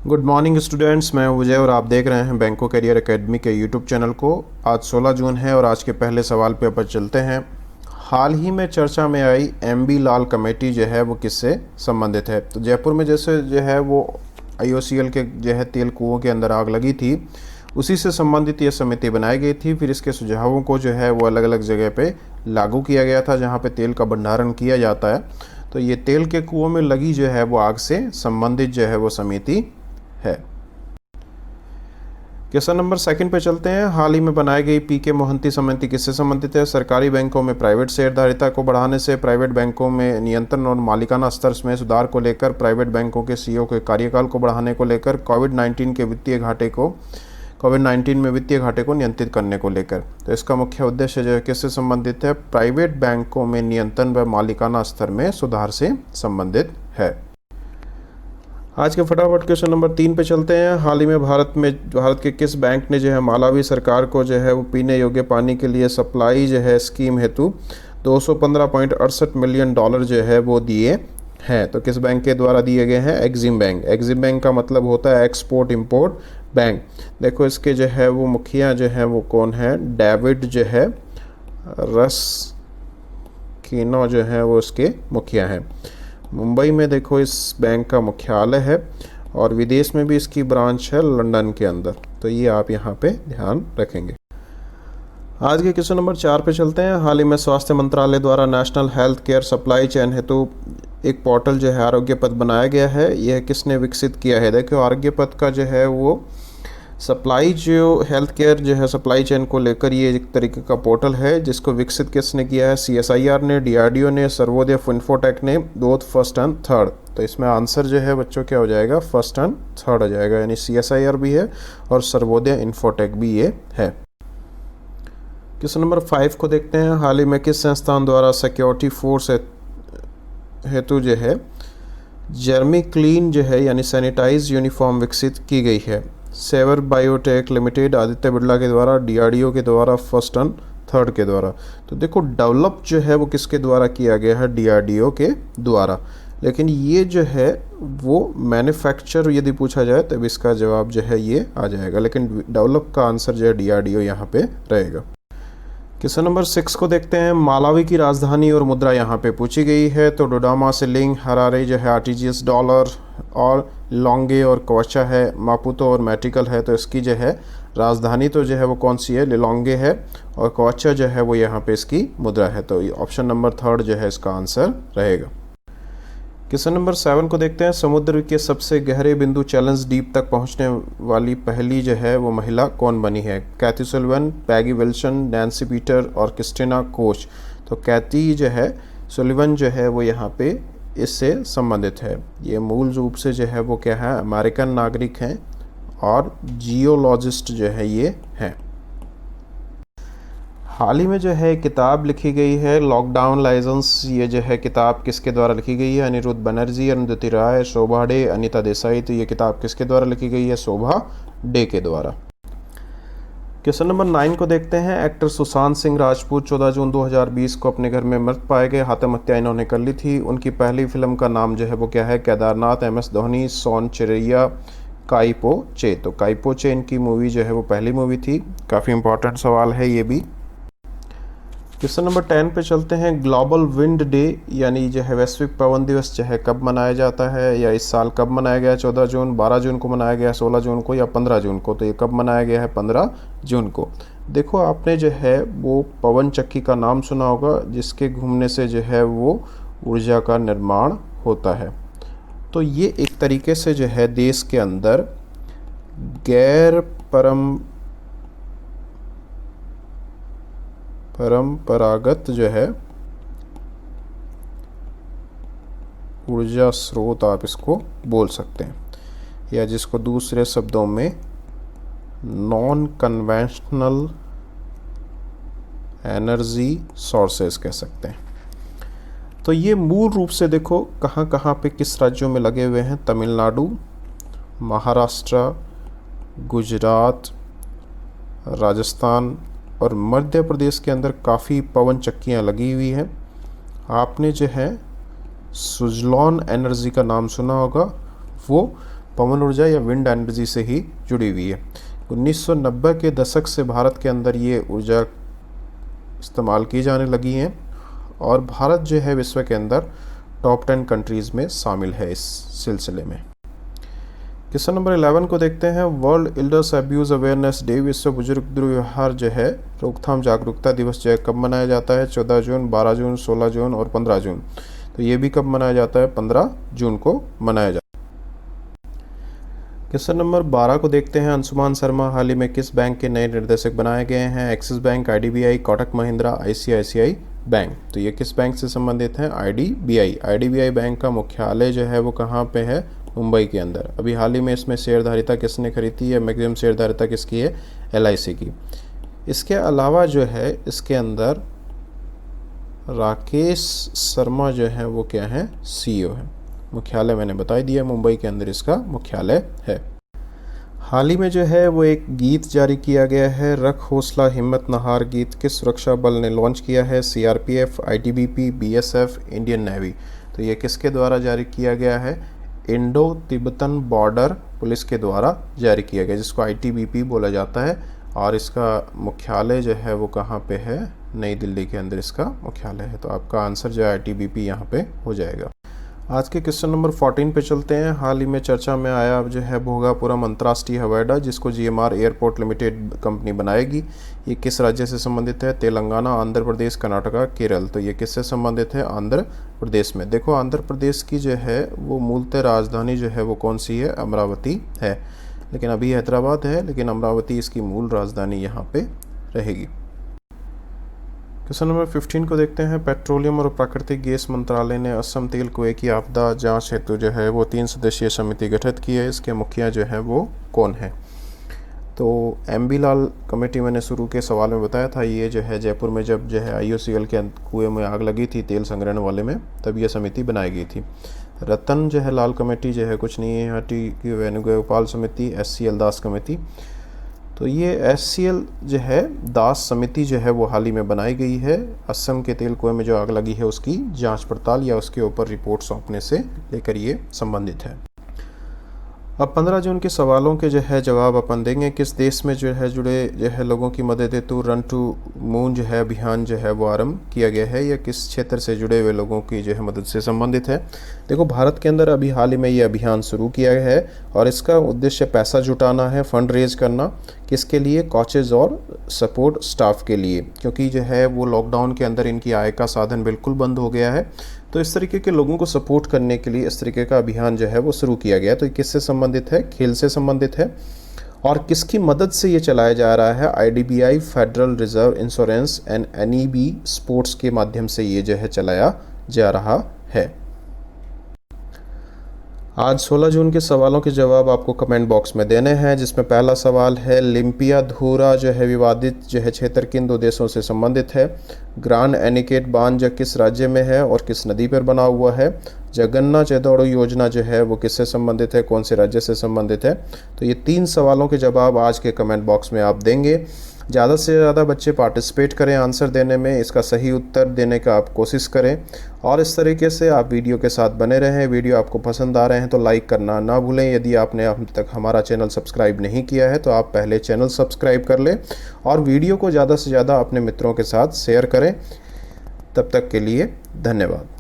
Good morning students, मैं विजय और आप देख रहे हैं बैंको करियर एकेडमी के यूट्यूब चैनल को। आज 16 जून है और आज के पहले सवाल पे अपन चलते हैं। हाल ही में चर्चा में आई एमबी लाल कमेटी जो है वो किससे संबंधित है? तो जयपुर में जैसे जो है वो आईओसीएल के जो है तेल कुओं के अंदर आग लगी थी, उसी से संबंधित ये समिति बनाई गई थी। फिर इसके सुझावों को जो है वो अलग अलग जगह पे लागू किया गया था जहाँ पे तेल का भंडारण किया जाता है। तो ये तेल के कुओं में लगी जो है वो आग से संबंधित जो है वो समिति है। क्वेश्चन नंबर 2 पे चलते हैं। हाल ही में बनाई गई पीके मोहंती समिति किससे संबंधित है? सरकारी बैंकों में प्राइवेट शेयरधारिता को बढ़ाने से, प्राइवेट बैंकों में नियंत्रण और मालिकाना स्तर में सुधार को लेकर, प्राइवेट बैंकों के सीईओ के कार्यकाल को बढ़ाने को लेकर, कोविड-19 में वित्तीय घाटे को नियंत्रित करने को लेकर। तो इसका मुख्य उद्देश्य जो है किससे संबंधित है? प्राइवेट बैंकों में नियंत्रण व मालिकाना स्तर में सुधार से संबंधित है। आज के फटाफट क्वेश्चन नंबर 3 पे चलते हैं। हाल ही में भारत के किस बैंक ने जो है मालावी सरकार को जो है वो पीने योग्य पानी के लिए सप्लाई जो है स्कीम हेतु 215.68 मिलियन डॉलर जो है वो दिए हैं? तो किस बैंक के द्वारा दिए गए हैं? EXIM bank. एग्जिम बैंक का मतलब होता है एक्सपोर्ट इंपोर्ट बैंक। देखो इसके जो है वो मुखिया जो है वो कौन है? डेविड जो है रस्किनो जो है वो इसके मुखिया हैं। मुंबई में देखो इस बैंक का मुख्यालय है और विदेश में भी इसकी ब्रांच है लंदन के अंदर। तो ये आप यहाँ पे ध्यान रखेंगे। आज के क्वेश्चन नंबर 4 पे चलते हैं। हाल ही में स्वास्थ्य मंत्रालय द्वारा national health care supply chain हेतु एक पोर्टल जो है आरोग्य पथ बनाया गया है। यह किसने विकसित किया है? देखो आरोग्य पथ का जो है वो सप्लाई जो हेल्थ केयर जो है सप्लाई चेन को लेकर ये एक तरीके का पोर्टल है जिसको विकसित किसने किया है? CSIR ने, DRDO ने, सर्वोदय इन्फोटेक ने, बोथ फर्स्ट एंड थर्ड। तो इसमें आंसर जो है बच्चों क्या हो जाएगा? फर्स्ट एंड थर्ड हो जाएगा, यानी CSIR भी है और सर्वोदय इन्फोटेक भी ये है। क्वेश्चन नंबर 5 को देखते हैं। हाल ही में किस संस्थान द्वारा सिक्योरिटी फोर्स हेतु जो है जर्मी क्लीन जो है यानी सैनिटाइज यूनिफॉर्म विकसित की गई है? सेवर बायोटेक लिमिटेड, आदित्य बिरला के द्वारा, DRDO के द्वारा, फर्स्ट एंड थर्ड के द्वारा। तो देखो डेवलप जो है वो किसके द्वारा किया गया है? DRDO के द्वारा। लेकिन ये जो है वो मैन्युफैक्चर यदि पूछा जाए तब इसका जवाब जो है ये आ जाएगा, लेकिन डेवलप का आंसर जो है DRDO यहाँ पे रहेगा। क्वेश्चन नंबर 6 को देखते हैं। मालावी की राजधानी और मुद्रा यहाँ पे पूछी गई है। तो डोडामा शिलिंग, हरारे जो है आरटीजीएस डॉलर, और लोंगे और कोचा है, मापुतो और मैटिकल है। तो इसकी जो है राजधानी तो जो है वो कौन सी है? लिलोंगे है, और कोचा जो है वो यहाँ पे इसकी मुद्रा है। तो ऑप्शन नंबर 3 जो है इसका आंसर रहेगा। क्वेश्चन नंबर 7 को देखते हैं। समुद्र के सबसे गहरे बिंदु चैलेंज डीप तक पहुंचने वाली पहली जो है वो महिला कौन बनी है? कैथी सुलिवन, पैगी विल्सन, नैन्सी पीटर और क्रिस्टिना कोच। तो कैथी जो है सुलिवन जो है वो यहाँ पे इससे संबंधित है। ये मूल रूप से जो है वो क्या है? अमेरिकन नागरिक हैं और जियोलॉजिस्ट जो है ये हैं। हाल ही में जो है किताब लिखी गई है लॉकडाउन लाइसेंस। ये जो है किताब किसके द्वारा लिखी गई है? अनिरुद्ध बनर्जी, अरुंधति राय, शोभा डे, अनीता देसाई। तो ये किताब किसके द्वारा लिखी गई है? शोभा डे के द्वारा। क्वेश्चन नंबर 9 को देखते हैं। एक्टर सुशांत सिंह राजपूत 14 जून 2020 को अपने घर में मृत पाए गए। आत्महत्या इन्होंने कर ली थी। उनकी पहली फिल्म का नाम जो है वो क्या है? केदारनाथ, MS धोनी, सोन चिरैया, काइपो चे। तो काइपो चे इनकी मूवी जो है वो पहली मूवी थी। काफ़ी इंपॉर्टेंट सवाल है ये भी। क्वेश्चन नंबर 10 पे चलते हैं। ग्लोबल विंड डे यानी जो है वैश्विक पवन दिवस जो है कब मनाया जाता है, या इस साल कब मनाया गया? 14 जून, 12 जून को मनाया गया, 16 जून को, या 15 जून को? तो ये कब मनाया गया है? 15 जून को। देखो आपने जो है वो पवन चक्की का नाम सुना होगा जिसके घूमने से जो है वो ऊर्जा का निर्माण होता है। तो ये एक तरीके से जो है देश के अंदर गैर परंपरागत जो है ऊर्जा स्रोत आप इसको बोल सकते हैं, या जिसको दूसरे शब्दों में नॉन कन्वेंशनल एनर्जी सोर्सेस कह सकते हैं। तो ये मूल रूप से देखो कहाँ कहाँ पे किस राज्यों में लगे हुए हैं? तमिलनाडु, महाराष्ट्र, गुजरात, राजस्थान और मध्य प्रदेश के अंदर काफ़ी पवन चक्कियाँ लगी हुई हैं। आपने जो है सुजलॉन एनर्जी का नाम सुना होगा, वो पवन ऊर्जा या विंड एनर्जी से ही जुड़ी हुई है। 1990 के दशक से भारत के अंदर ये ऊर्जा इस्तेमाल की जाने लगी हैं और भारत जो है विश्व के अंदर टॉप 10 कंट्रीज़ में शामिल है इस सिलसिले में। क्वेश्चन नंबर 11 को देखते हैं। World elders abuse awareness day, विश्व बुजुर्ग दुर्व्यवहार जो है रोकथाम जागरूकता दिवस जो है कब मनाया जाता है? 14 जून, 12 जून, 16 जून और 15 जून। तो ये भी कब मनाया जाता है? 15 जून को मनाया जाता है। क्वेश्चन नंबर 12 को देखते हैं। अंशुमान शर्मा हाल ही में किस बैंक के नए निर्देशक बनाए गए हैं? Axis bank, IDBI, Kotak Mahindra, ICICI bank. तो ये किस बैंक से संबंधित है? IDBI। IDBI बैंक का मुख्यालय जो है वो कहाँ पे है? मुंबई के अंदर। अभी हाल ही में इसमें शेयरधारिता किसने खरीदी है? मैक्सिमम शेयरधारिता किसकी है? LIC की। इसके अलावा जो है इसके अंदर राकेश शर्मा जो है वो क्या है? CEO है। मुख्यालय मैंने बता ही दिया, मुंबई के अंदर इसका मुख्यालय है। हाल ही में जो है वो एक गीत जारी किया गया है, रख हौसला हिम्मत न हार गीत किस सुरक्षा बल ने लॉन्च किया है? CRPF, ITBP, BSF, Indian navy. तो ये किसके द्वारा जारी किया गया है? इंडो तिब्बतन बॉर्डर पुलिस के द्वारा जारी किया गया, जिसको ITBP बोला जाता है। और इसका मुख्यालय जो है वो कहाँ पे है? नई दिल्ली के अंदर इसका मुख्यालय है। तो आपका आंसर जो है ITBP यहाँ पे हो जाएगा। आज के क्वेश्चन नंबर 14 पे चलते हैं। हाल ही में चर्चा में आया जो है भोगापुरम अंतर्राष्ट्रीय हवाई अड्डा, जिसको GMR एयरपोर्ट लिमिटेड कंपनी बनाएगी। ये किस राज्य से संबंधित है? तेलंगाना, आंध्र प्रदेश, कर्नाटका, केरल। तो ये किससे संबंधित है? आंध्र प्रदेश में। देखो आंध्र प्रदेश की जो है वो मूलतः राजधानी जो है वो कौन सी है? अमरावती है, लेकिन अभी हैदराबाद है, लेकिन अमरावती इसकी मूल राजधानी यहाँ पे रहेगी। क्वेश्चन नंबर 15 को देखते हैं। पेट्रोलियम और प्राकृतिक गैस मंत्रालय ने असम तेल कुएं की आपदा जांच हेतु जो है वो 3 सदस्यीय समिति गठित की है। इसके मुखिया जो है वो कौन है? तो MB लाल कमेटी मैंने शुरू के सवाल में बताया था। ये जो है जयपुर में जब जो है IOCL के कुएं में आग लगी थी तेल संग्रहण वाले में, तब ये समिति बनाई गई थी। रतन जो है लाल कमेटी जो है कुछ नहीं है, यहाँ की वेणुगोपाल समिति, SCL दास कमेटी। तो ये SCL जो है दास समिति जो है वो हाल ही में बनाई गई है। असम के तेल कुएं में जो आग लगी है उसकी जांच पड़ताल या उसके ऊपर रिपोर्ट सौंपने से लेकर ये संबंधित है। अब 15 जून के सवालों के जो है जवाब अपन देंगे। किस देश में जो है जुड़े जो है लोगों की मदद हेतु रन टू मून जो है अभियान जो है वो आरंभ किया गया है, या किस क्षेत्र से जुड़े हुए लोगों की जो है मदद से संबंधित है? देखो भारत के अंदर अभी हाल ही में ये अभियान शुरू किया गया है और इसका उद्देश्य पैसा जुटाना है, फंड रेज करना। किसके लिए? कोचेज और सपोर्ट स्टाफ के लिए, क्योंकि जो है वो लॉकडाउन के अंदर इनकी आय का साधन बिल्कुल बंद हो गया है। तो इस तरीके के लोगों को सपोर्ट करने के लिए इस तरीके का अभियान जो है वो शुरू किया गया। तो किससे संबंधित है? खेल से संबंधित है। और किसकी मदद से ये चलाया जा रहा है? IDBI, federal reserve insurance and NEB sports के माध्यम से ये जो है चलाया जा रहा है। आज 16 जून के सवालों के जवाब आपको कमेंट बॉक्स में देने हैं, जिसमें पहला सवाल है लिम्पिया धूरा जो है विवादित जो है क्षेत्र किन 2 देशों से संबंधित है? ग्रांड एनिकेट बांध जो किस राज्य में है और किस नदी पर बना हुआ है? जगन्नाथ चौड़ो योजना जो है वो किससे संबंधित है, कौन से राज्य से संबंधित है? तो ये 3 सवालों के जवाब आज के कमेंट बॉक्स में आप देंगे। ज़्यादा से ज़्यादा बच्चे पार्टिसिपेट करें आंसर देने में, इसका सही उत्तर देने का आप कोशिश करें और इस तरीके से आप वीडियो के साथ बने रहें। वीडियो आपको पसंद आ रहे हैं तो लाइक करना ना भूलें। यदि आपने अब तक हमारा चैनल सब्सक्राइब नहीं किया है तो आप पहले चैनल सब्सक्राइब कर लें और वीडियो को ज़्यादा से ज़्यादा अपने मित्रों के साथ शेयर करें। तब तक के लिए धन्यवाद।